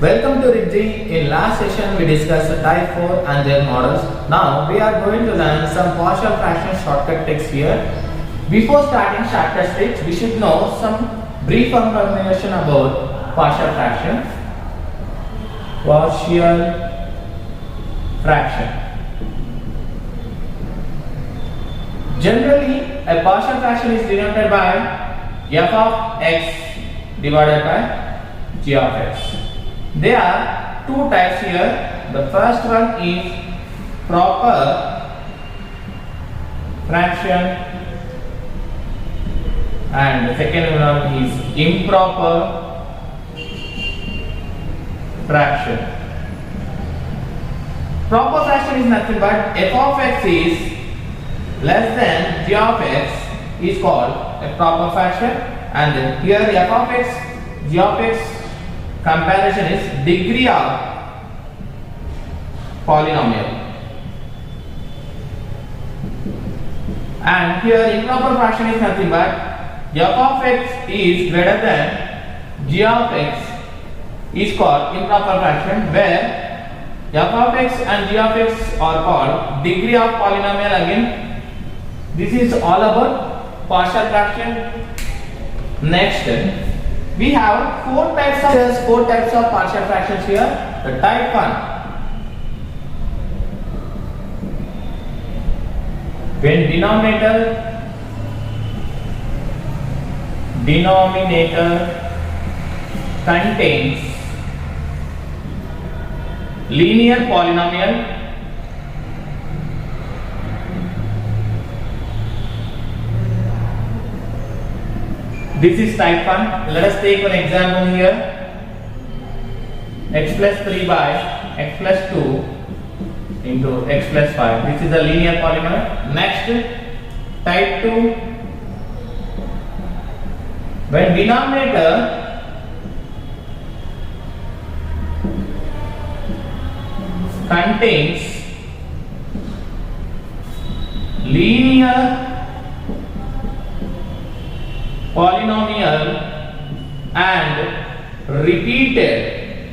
Welcome to Ridgey. In last session we discussed the type 4 and their models. Now we are going to learn some partial fraction shortcut tricks here. Before starting shortcut tricks, we should know some brief information about partial fraction. Partial fraction. Generally, a partial fraction is denoted by f of x divided by g of x. There are two types here. The first one is proper fraction and the second one is improper fraction. Proper fraction is nothing but f of x is less than g of x is called a proper fraction, and then here f of x, g of x comparison is degree of polynomial, and here improper fraction is nothing but f of x is greater than g of x is called improper fraction, where f of x and g of x are called degree of polynomial again. This is all about partial fraction. Next, we have four types of partial fractions here. The type 1, when denominator contains linear polynomial This is type 1. Let us take one example here. X plus 3 by x plus 2 into x plus 5. This is a linear polynomial. Next, type 2. When denominator contains linear polynomial and repeated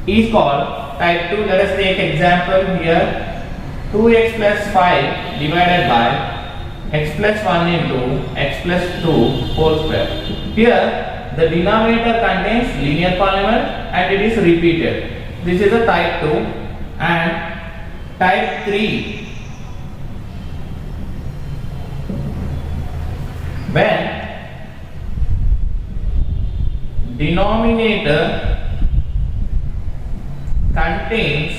is called type 2. Let us take example here. 2x plus 5 divided by x plus 1 into x plus 2 whole square. Here the denominator contains linear polynomial and it is repeated. This is a type 2. And type 3, when denominator contains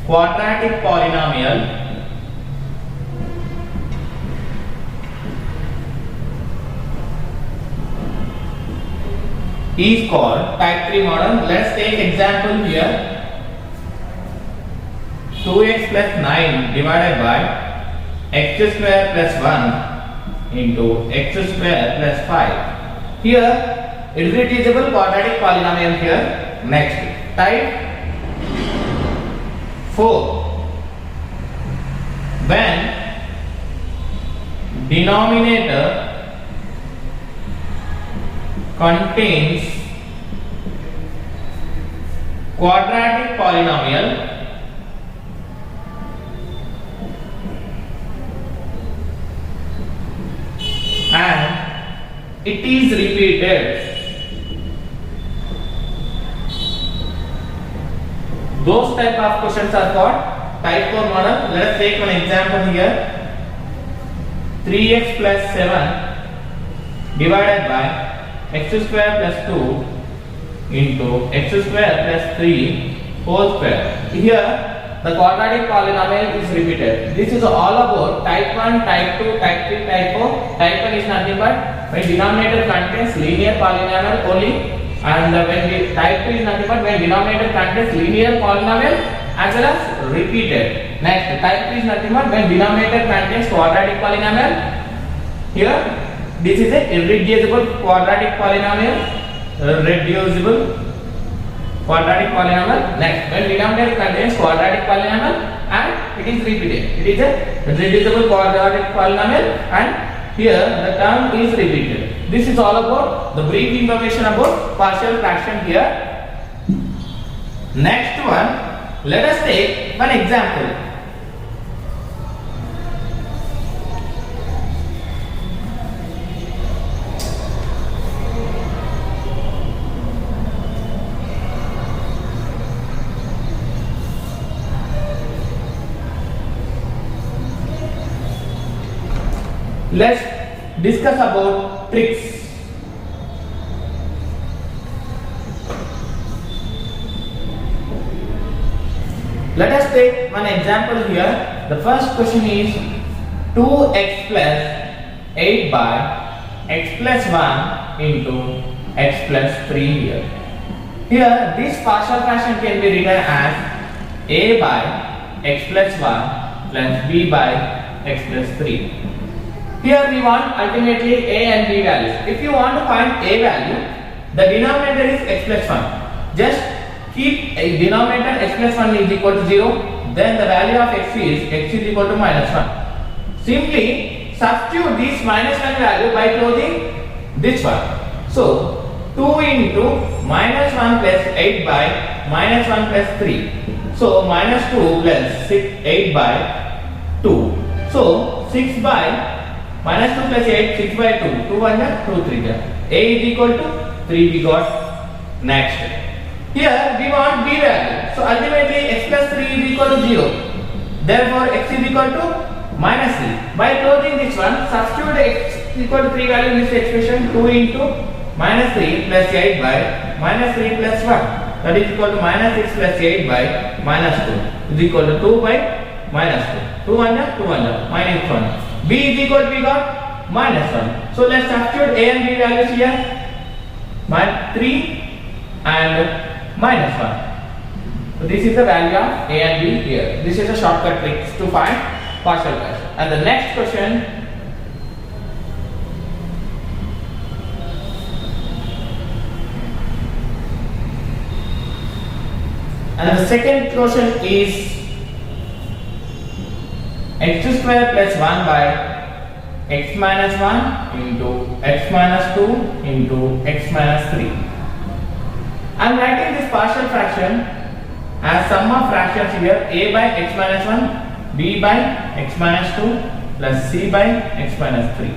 quadratic polynomial is called type 3 model. Let's take example here. 2x plus 9 divided by x square plus 1 into x square plus 5. Here irreducible quadratic polynomial here. Next, type 4, when denominator contains quadratic polynomial and it is repeated. Those type of questions are called type 4 model. Let us take one example here. 3x plus 7 divided by x square plus 2 into x square plus 3 whole square. Here the quadratic polynomial is repeated. This is all about type 1, type 2, type 3, type 4. Type 1 is nothing but when denominator contains linear polynomial only, and when type 2 is nothing but when denominator contains linear polynomial as well as repeated. Next, type 3 is nothing but when denominator contains quadratic polynomial. Here this is a irreducible quadratic polynomial, reducible quadratic polynomial. Next, when denominator contains quadratic polynomial and it is repeated, it is a reducible quadratic polynomial and here the term is repeated. This is all about the brief information about partial fraction here. Next one, let us take one example. Let's discuss about tricks. Let us take one example here. The first question is 2x plus 8 by x plus 1 into x plus 3 here. Here this partial fraction can be written as a by x plus 1 plus b by x plus 3. Here we want ultimately a and b values. If you want to find a value, the denominator is x plus 1. Just keep a denominator x plus 1 is equal to 0. Then the value of x is equal to minus 1. Simply substitute this minus 1 value by closing this one. So 2 into minus 1 plus 8 by minus 1 plus 3. So minus 2 plus 8 by 2. So 6 by minus 2 plus 8, 6 by 2, 2 1 2 3. A is equal to 3 we got. Next. Here we want b value. So ultimately x plus 3 is equal to 0. Therefore x is equal to minus 3. By closing this one, substitute x equal to 3 value in this expression. 2 into minus 3 plus 8 by minus 3 plus 1. That is equal to minus 6 plus 8 by minus 2 is equal to 2 by minus 2. 2 1 2 1 minus 1. B is equal to we got minus 1. So let's substitute a and b values here. 3 and minus 1. So this is the value of a and b here. This is a shortcut trick to find partial fraction. And the next question, and the second question is x square plus 1 by x minus 1 into x minus 2 into x minus 3. I am writing this partial fraction as sum of fractions here, a by x minus 1, b by x minus 2 plus c by x minus 3.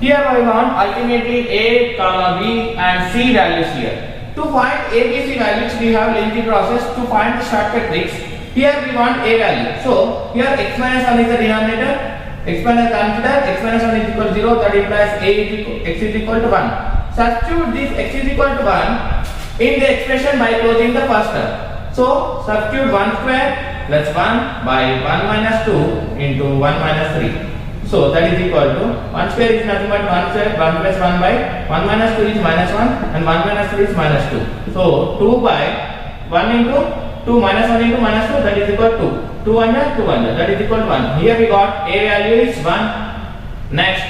Here I want ultimately a, comma b and c values here. To find a, b, c values we have lengthy process to find the shortcut tricks. Here we want a value. So here x minus 1 is the denominator. X minus consider x minus 1 is equal to 0. That implies a is equal, x is equal to 1. Substitute this x is equal to 1 in the expression by closing the first term. So substitute 1 square plus 1 by 1 minus 2 into 1 minus 3. So that is equal to 1 square is nothing but 1 square, 1 plus 1 by 1 minus 2 is minus 1 and 1 minus 3 is minus 2. So 2 by 1 into 2 minus 1 into minus 2, that is equal to 2 1 2 1, that is equal to 1. Here we got a value is 1. Next,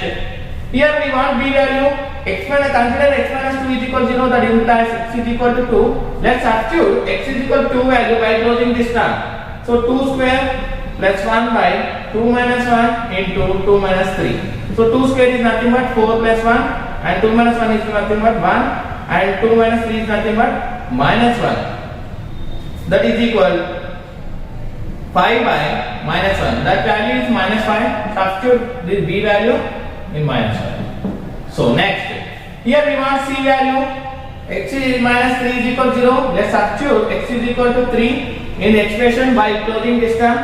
here we want b value. X minus, consider x minus 2 is equal to 0, that implies x is equal to 2. Let's substitute x is equal to 2 value by closing this term. So 2 square plus 1 by 2 minus 1 into 2 minus 3. So 2 square is nothing but 4 plus 1 and 2 minus 1 is nothing but 1 and 2 minus 3 is nothing but minus 1. That is equal 5 by minus 1. That value is minus 5. Substitute this b value in minus 5. So next, here we want c value. X is minus 3 is equal to 0. Let's substitute x is equal to 3 in the expression by closing this term.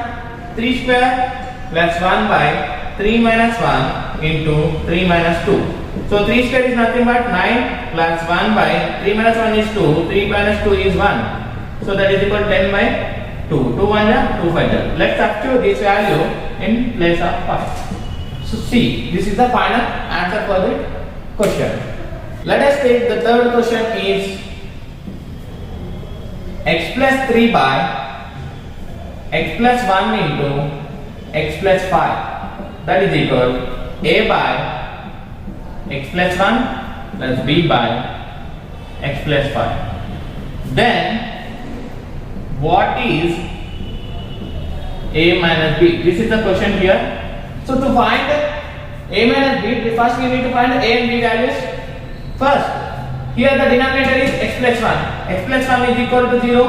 3 square plus 1 by 3 minus 1 into 3 minus 2. So 3 square is nothing but 9 plus 1 by 3 minus 1 is 2. 3 minus 2 is 1. So that is equal to 10 by 2. 2 1 2 5. Let's substitute this value in place of 5. So see, this is the final answer for the question. Let us take the third question is x plus 3 by x plus 1 into x plus 5. That is equal a by x plus 1 plus b by x plus 5. Then what is a minus b? This is the question here. So to find A minus B, first we need to find A and B values. First, here the denominator is x plus 1. X plus 1 is equal to 0.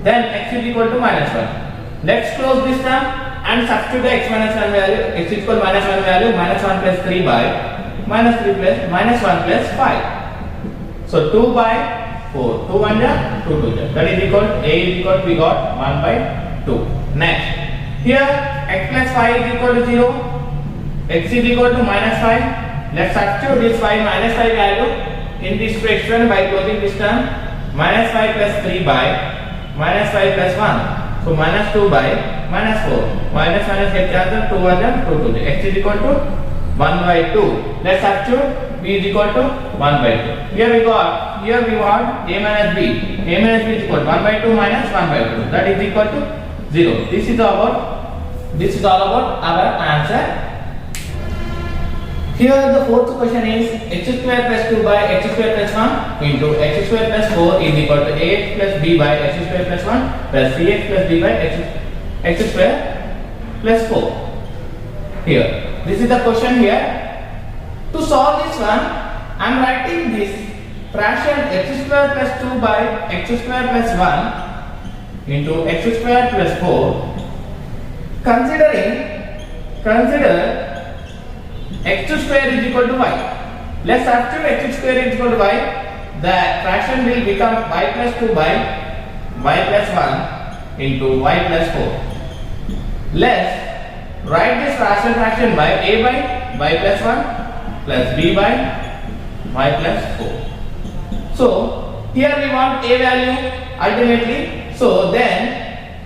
Then x is equal to minus 1. Let's close this term and substitute the x minus 1 value. X is equal to minus 1 value, minus 1 plus 3 by minus 3 plus minus 1 plus 5. So 2 by 4. 2 1 ja, 2 2 ja. That is equal to A is equal to we got 1 by 2. Next, here x plus 5 is equal to 0. X is equal to minus 5. Let's substitute this 5 minus 5 value in this expression by closing this term. Minus 5 plus 3 by minus 5 plus 1. So minus 2 by minus 4. Minus minus get cancelled. 2 1 ja, 2 2 ja. X is equal to 1 by 2. Let's substitute B is equal to 1 by 2. Here we want A minus B. A minus B is equal to 1 by 2 minus 1 by 2. That is equal to 0. This is all about our answer. Here the fourth question is x square plus 2 by x square plus 1 into x square plus 4 is equal to ax plus b by x square plus 1 plus cx plus d by x square plus 4. Here, this is the question here. To solve this one, I am writing this fraction x square plus 2 by x square plus 1 into x square plus 4. Consider x square is equal to y. Let's substitute x square is equal to y. The fraction will become y plus 2 by y plus 1 into y plus 4. Let's write this fraction by a by y plus 1 plus b by y plus 4. So here we want a value ultimately. So then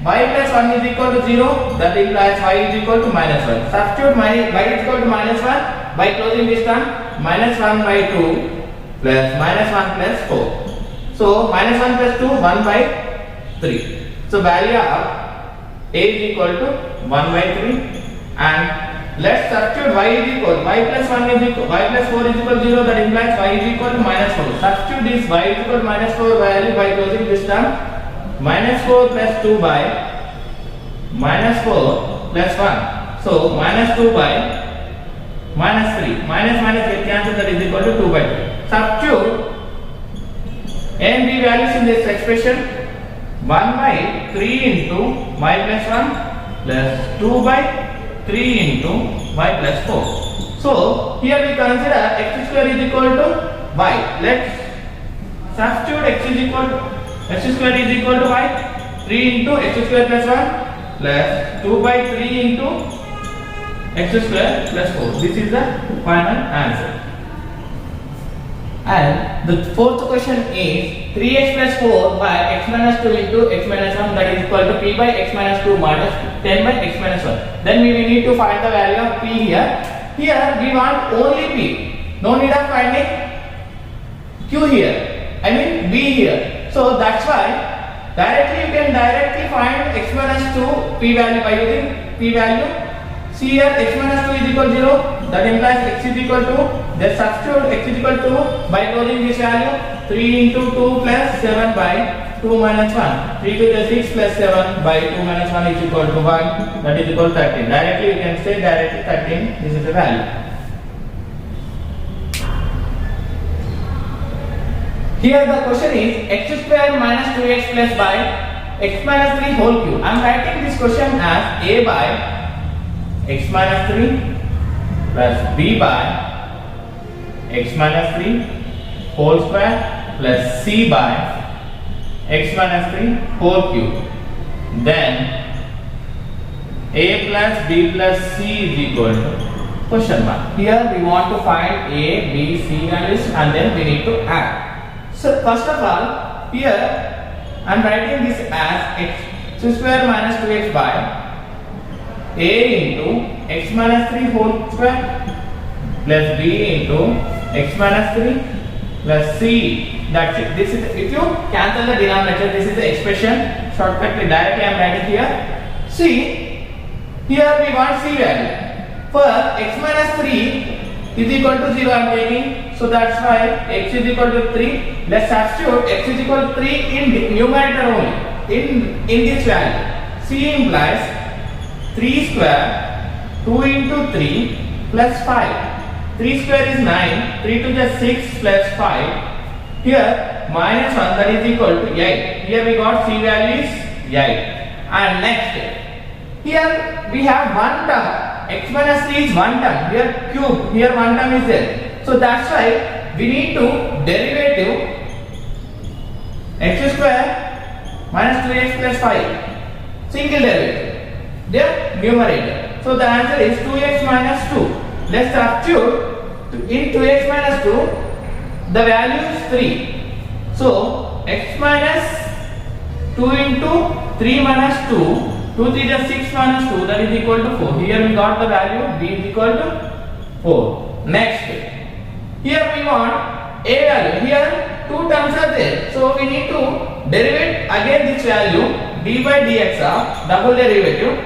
y plus 1 is equal to 0. That implies y is equal to minus 1. Substitute y is equal to minus 1 by closing this term. Minus 1 by 2 plus minus 1 plus 4. So minus 1 plus 2, 1 by 3. So value of a is equal to 1 by 3. And let's substitute y is equal y plus 1 is equal y plus 4 is equal to 0. That implies y is equal to minus 4. Substitute this y is equal to minus 4 value by closing this term. Minus 4 plus 2 by minus 4 plus 1. So minus 2 by minus 3. Minus minus get cancelled. That is equal to 2 by 2. Substitute a and b values in this expression. 1 by 3 into y plus 1 plus 2 by 3 into y plus 4. So here we consider x square is equal to y. Let's substitute x square is equal to y. 3 into x square plus 1 plus 2 by 3 into x square plus 4. This is the final answer. And the fourth question is 3x plus 4 by x minus 2 into x minus 1, that is equal to p by x minus 2 minus 10 by x minus 1. Then we will need to find the value of p here. Here we want only p. No need of finding q here. I mean b here. So that's why you can directly find x minus 2 p value by using p value. See here x minus 2 is equal to 0. That implies x is equal to, then substitute x is equal to by closing this value. 3 into 2 plus 7 by 2 minus 1. 3 to the 6 plus 7 by 2 minus 1 is equal to 1. That is equal to 13. Directly you can say directly 13. This is the value. Here the question is x square minus 2x plus by x minus 3 whole cube. I am writing this question as a by x minus 3 plus b by x minus 3 whole square plus c by x minus 3 whole cube. Then a plus b plus c is equal to question mark. Here we want to find a, b, c values and then we need to add. So first of all, here I am writing this as x square minus 2x by a into x minus 3 whole square plus b into x minus 3 plus c. That's it. This is if you cancel the denominator, this is the expression. Shortcut directly I am writing here. See, here we want c value. For x minus 3 is equal to 0 I am taking. So that's why x is equal to 3. Let's substitute x is equal to 3 in numerator only. In this value. C implies 3 square 2 into 3 plus 5. 3 square is 9. 3 to the 6 plus 5. Here minus 1, that is equal to 8. Here we got C value is 8. And next, here we have one term. X minus 3 is one term. Here cube. Here one term is there. So that's why we need to derivative x square minus 2x plus 5. Single derivative. Their numerator. So the answer is 2x minus 2. Let's substitute in 2x minus 2. The value is 3. So x minus 2 into 3 minus 2. 2 3 is 6 minus 2. That is equal to 4. Here we got the value b is equal to 4. Next, here we want a value. Here two terms are there. So we need to derive again this value d by dx of double derivative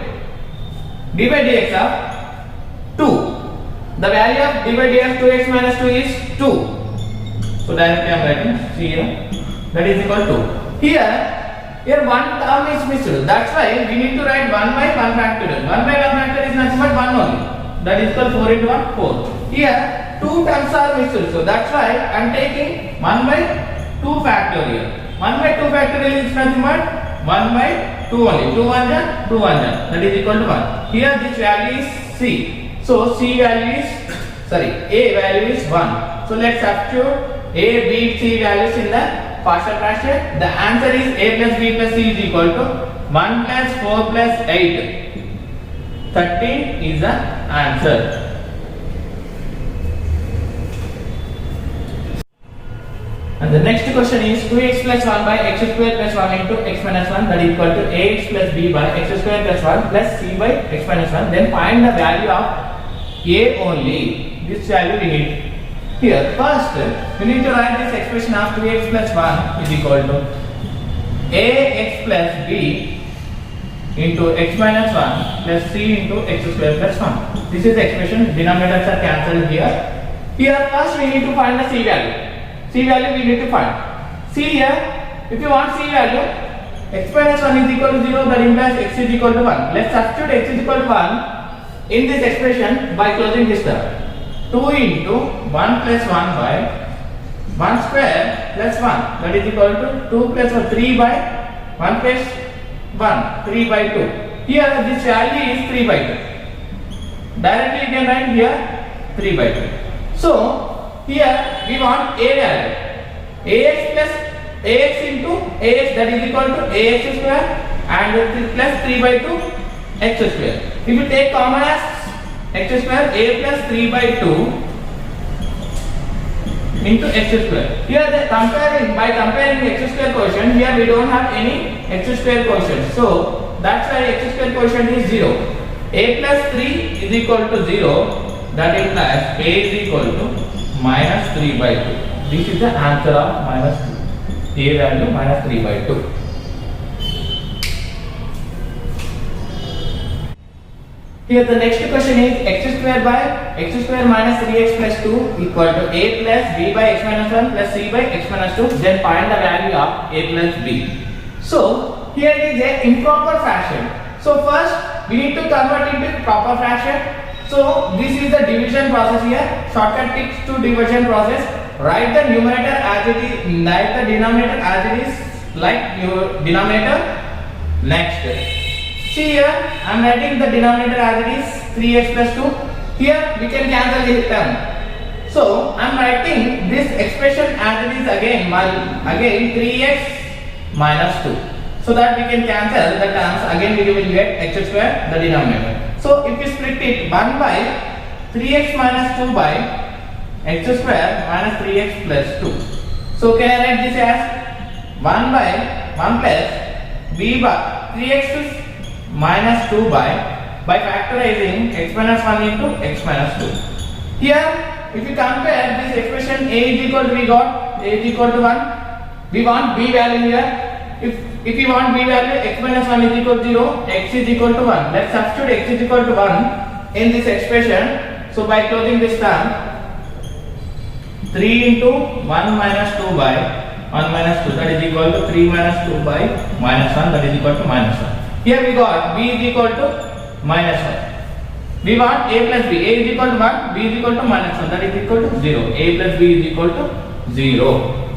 d by dx of 2. The value of d by dx 2x minus 2 is 2. So directly I am writing C here. That is equal to. Here one term is missed. That's why we need to write 1 by 1 factorial. 1 by 1 factorial is nothing but 1 only. That is equal 4 into 1, 4. Here two terms are missed. So that's why I am taking 1 by 2 factorial. 1 by 2 factorial is nothing but 1 by 2 only. 2 1 ja, 2 1 ja. That is equal to 1. Here this value is C. So C value is, A value is 1. So let's substitute A, B, C values in the partial fraction. The answer is A plus B plus C is equal to 1 plus 4 plus 8. 13 is the answer. And the next question is 2x plus 1 by x square plus 1 into x minus 1, that is equal to ax plus b by x square plus 1 plus c by x minus 1. Then find the value of a only. This value we need. Here first we need to write this expression of 2x plus 1 is equal to ax plus b into x minus 1 plus c into x square plus 1. This is the expression. Denominators are cancelled here. Here first we need to find the c value. C value we need to find. See here, if you want C value, x minus 1 is equal to 0, that implies x is equal to 1. Let's substitute x is equal to 1 in this expression by closing this term. 2 into 1 plus 1 by 1 square plus 1, that is equal to 2 plus 1, 3 by 1 plus 1, 3 by 2. Here this value is 3 by 2. Directly you can write here 3 by 2. So here we want a value. Ax plus ax into ax, that is equal to ax square and plus 3 by 2 x square. If you take common as x square, a plus 3 by 2 into x square. Here by comparing x square quotient, here we don't have any x square quotient. So that's why x square quotient is 0. A plus 3 is equal to 0. That implies a is equal to minus 3 by 2. This is the answer of minus 2. A value minus 3 by 2. Here the next question is x square by x square minus 3x plus 2 equal to a plus b by x minus 1 plus c by x minus 2. Then find the value of a plus b. So here it is a improper fraction. So first we need to convert it into proper fraction. So this is the division process here. Shortcut tips to division process. Write the numerator as it is, write the denominator as it is, like your denominator. Next, see here I am writing the denominator as it is 3x plus 2. Here we can cancel this term. So I am writing this expression as it is again 3x minus 2. So that we can cancel the terms. Again we will get x square, the denominator. So if you split it 1 by 3x minus 2 by x square minus 3x plus 2. So can I write this as 1 by 1 plus b by 3x minus 2 by factorizing x minus 1 into x minus 2. Here if you compare this expression, a is equal to, we got a is equal to 1. We want b value here. If you want b value, x minus 1 is equal to 0, x is equal to 1. Let's substitute x is equal to 1 in this expression. So by closing this term, 3 into 1 minus 2 by 1 minus 2, that is equal to 3 minus 2 by minus 1, that is equal to minus 1. Here we got b is equal to minus 1. We want a plus b. A is equal to 1, b is equal to minus 1. That is equal to 0. A plus b is equal to 0.